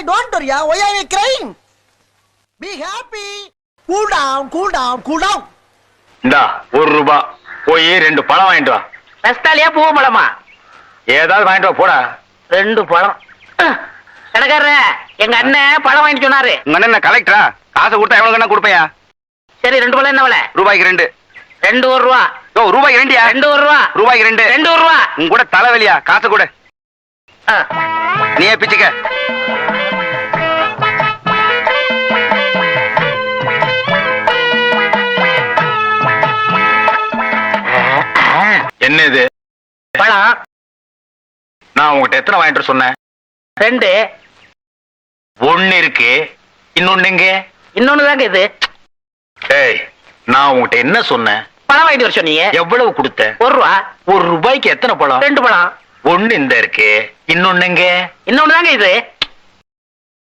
don't worry. Why are you crying? Be happy. Cool down, cool down, cool down. இந்தா ₹1 போய் 2 பழம் வாங்கிட்டு வா. ரஸ்தாலியா பூ பழமா? ஏதாவது வாங்கிட்டு வா போடா. 2 பழம். கடைக்காரரே, எங்க அண்ணன் பழம் வாங்கிட்டு சொன்னாரு. உங்க அண்ணன் கலெக்டரா? காசை கொடுத்தா எவ்வளவு கண்ணா கொடுப்பையா? சரி 2 பழம் என்ன விலை? ரூபாய்க்கு 2. 2 ரூபா. ஓ ரூபாய்க்கு 2யா? 2 ரூபா. ரூபாய்க்கு 2. 2 ரூபா. உங்க கூட தலைவலியா? காசை கொடு. நீயே பிச்சுக்க. என்ன இது? பழம். நான் உங்ககிட்ட எத்தனை வாங்கிட்டு சொன்னேன்? 2. 1 இருக்கு, இன்னொன்னு எங்க? இன்னொன்னு தாங்க இது. ஏய், நான் உங்ககிட்ட என்ன சொன்னேன்? பழம் வாங்கிட்டு வர சொன்னீங்க. எவ்வளவு கொடுத்த? 1 ரூபா. ₹1 எத்தனை பழம்? 2 பழம். 1 இந்த இருக்கு, இன்னொன்னு எங்க? இன்னொன்னு தாங்க இது.